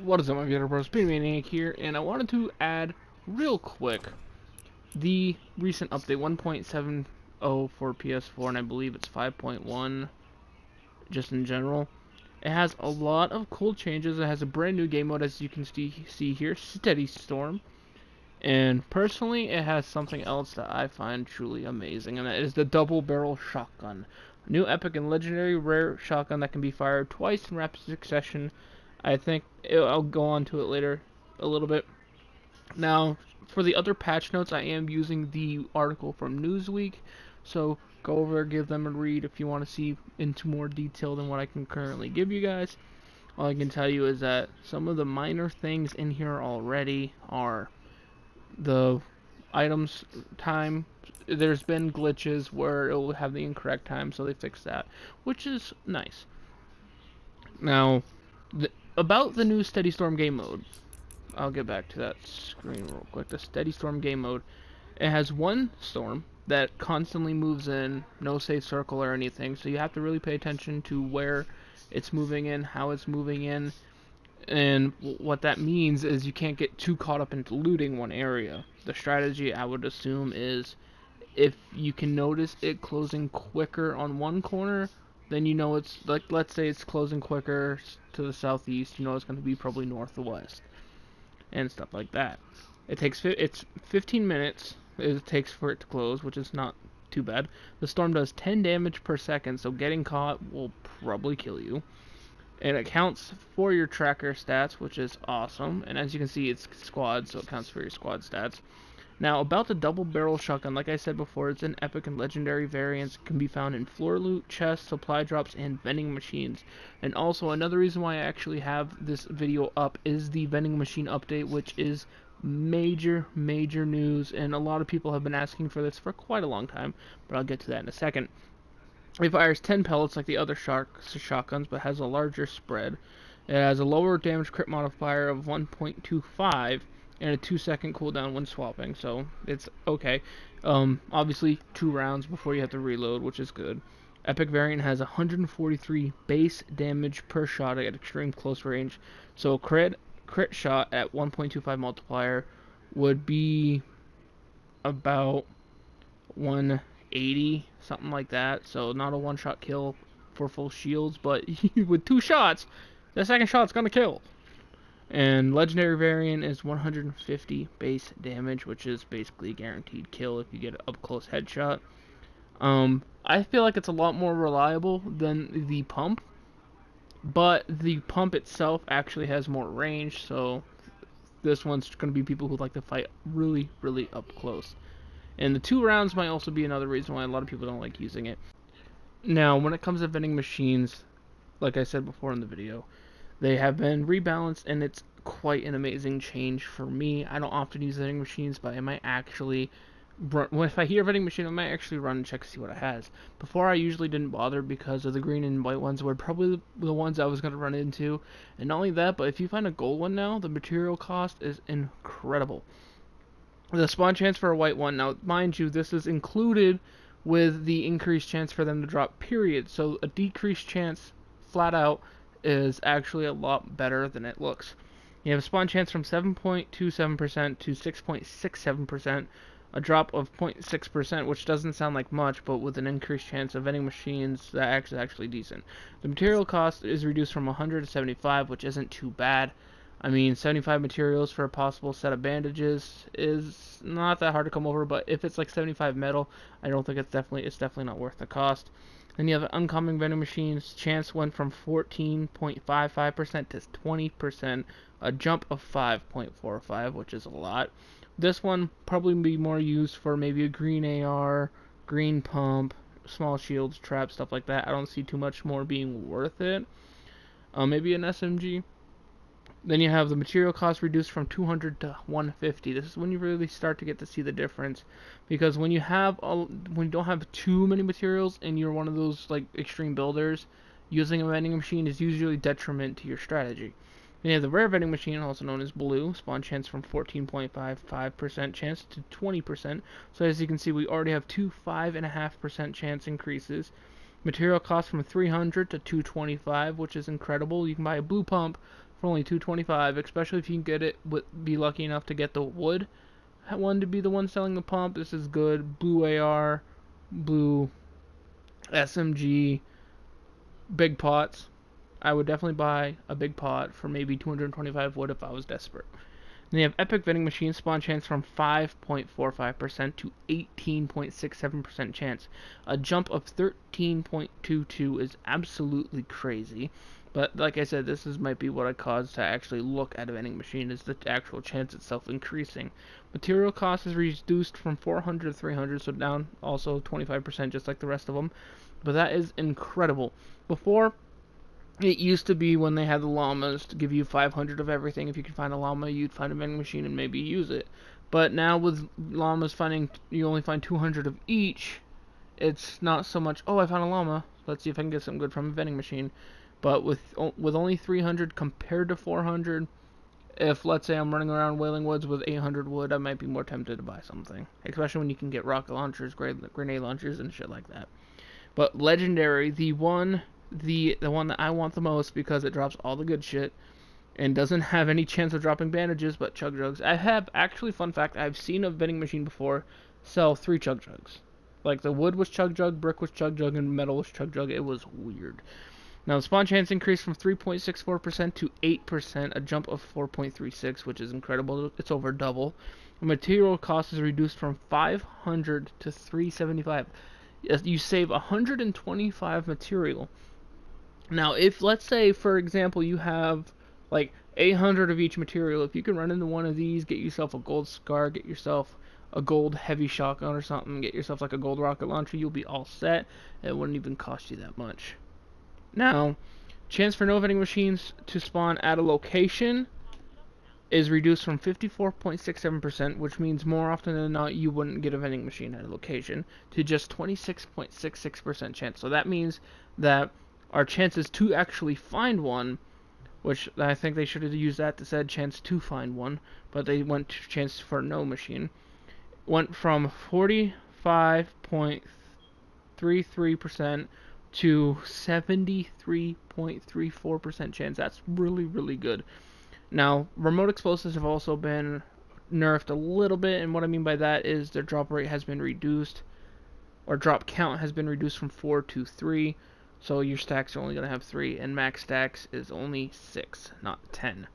What is up, my viewers? Bros? Maine-iac here, and I wanted to add real quick the recent update 1.70 for PS4, and I believe it's 5.1 just in general. It has a lot of cool changes. It has a brand new game mode, as you can see here, Steady Storm. And personally, it has something else that I find truly amazing, and that is the double barrel shotgun. A new epic and legendary rare shotgun that can be fired twice in rapid succession. I think I'll go on to it later a little bit. Now, for the other patch notes, I am using the article from Newsweek, so go over, give them a read if you want to see into more detail than what I can currently give you guys. All I can tell you is that some of the minor things in here already are the items time. There's been glitches where it will have the incorrect time, so they fixed that, which is nice. Now, about the new Steady Storm game mode, I'll get back to that screen real quick. The Steady Storm game mode, it has one storm that constantly moves in, no safe circle or anything, so you have to really pay attention to where it's moving in, how it's moving in, and what that means is you can't get too caught up into looting one area. The strategy, I would assume, is if you can notice it closing quicker on one corner, then you know it's, like, let's say it's closing quicker to the southeast, you know it's going to be probably north or west, and stuff like that. It's 15 minutes it takes for it to close, which is not too bad. The storm does 10 damage per second, so getting caught will probably kill you. And it counts for your tracker stats, which is awesome. And as you can see, it's squad, so it counts for your squad stats. Now, about the double barrel shotgun, like I said before, it's an epic and legendary variants. It can be found in floor loot, chests, supply drops, and vending machines. And also, another reason why I actually have this video up is the vending machine update, which is major news, and a lot of people have been asking for this for quite a long time, but I'll get to that in a second. It fires 10 pellets like the other shotguns, but has a larger spread. It has a lower damage crit modifier of 1.25 and a 2-second cooldown when swapping, so it's okay. Obviously 2 rounds before you have to reload, which is good. Epic variant has 143 base damage per shot at extreme close range, so crit shot at 1.25 multiplier would be about 180, something like that. So not a one-shot kill for full shields, but with 2 shots, the second shot's gonna kill. And legendary variant is 150 base damage, which is basically a guaranteed kill if you get an up-close headshot. I feel like it's a lot more reliable than the pump, but the pump itself actually has more range, so this one's going to be people who like to fight really up close. And the 2 rounds might also be another reason why a lot of people don't like using it. Now, when it comes to vending machines, like I said before in the video, they have been rebalanced, and it's quite an amazing change for me. I don't often use vending machines, but I might actually if I hear a vending machine, I might actually run and check to see what it has. Before, I usually didn't bother because of the green and white ones were probably the ones I was going to run into. And not only that, but if you find a gold one now, the material cost is incredible. The spawn chance for a white one, now mind you, this is included with the increased chance for them to drop, period. So a decreased chance flat out is actually a lot better than it looks. You have a spawn chance from 7.27% to 6.67%. A drop of 0.6%, which doesn't sound like much, but with an increased chance of vending machines, that is actually decent. The material cost is reduced from 100 to 75, which isn't too bad. I mean, 75 materials for a possible set of bandages is not that hard to come over, but if it's like 75 metal, I don't think it's definitely not worth the cost. Then you have uncommon vending machines. Chance went from 14.55% to 20%, a jump of 5.45, which is a lot. This one probably be more used for maybe a green AR, green pump, small shields, traps, stuff like that. I don't see too much more being worth it. Maybe an SMG. Then you have the material cost reduced from 200 to 150. This is when you really start to get to see the difference, because when you don't have too many materials and you're one of those like extreme builders, using a vending machine is usually detriment to your strategy. Then you have the rare vending machine, also known as blue, spawn chance from 14.55% chance to 20%. So as you can see, we already have 2 5.5% chance increases. Material cost from 300 to 225, which is incredible. You can buy a blue pump for only $2.25, especially if you can get it, be lucky enough to get the wood one to be the one selling the pump. This is good. Blue AR, blue SMG, big pots. I would definitely buy a big pot for maybe 225 wood if I was desperate. Then you have Epic Vending Machine, spawn chance from 5.45% to 18.67% chance. A jump of 13.22 is absolutely crazy. But like I said, this might be what I caused to actually look at a vending machine, is the actual chance itself increasing. Material cost is reduced from 400 to 300, so down also 25% just like the rest of them. But that is incredible. Before, it used to be when they had the llamas to give you 500 of everything. If you could find a llama, you'd find a vending machine and maybe use it. But now with llamas you only find 200 of each, it's not so much, oh, I found a llama, let's see if I can get something good from a vending machine. But with only 300 compared to 400, if let's say I'm running around Wailing Woods with 800 wood, I might be more tempted to buy something. Especially when you can get rocket launchers, grenade launchers, and shit like that. But legendary, the one that I want the most because it drops all the good shit and doesn't have any chance of dropping bandages but chug jugs. I have actually, fun fact, I've seen a vending machine before sell 3 chug jugs. Like the wood was chug jug, brick was chug jug, and metal was chug jug. It was weird. Now the spawn chance increased from 3.64% to 8%, a jump of 4.36, which is incredible. It's over double. The material cost is reduced from 500 to 375. You save 125 material. Now, if, let's say, for example, you have, like, 800 of each material, if you can run into one of these, get yourself a gold scar, get yourself a gold heavy shotgun or something, get yourself, like, a gold rocket launcher, you'll be all set. It wouldn't even cost you that much. Now, chance for no vending machines to spawn at a location is reduced from 54.67%, which means more often than not you wouldn't get a vending machine at a location, to just 26.66% chance. So that means that our chances to actually find one, which I think they should have used that to said chance to find one, but they went to chance for no machine, went from 45.33% to 73.34% chance. That's really, really good. Now, remote explosives have also been nerfed a little bit, and what I mean by that is their drop rate has been reduced, or drop count has been reduced from 4 to 3, so your stacks are only going to have 3, and max stacks is only 6, not 10.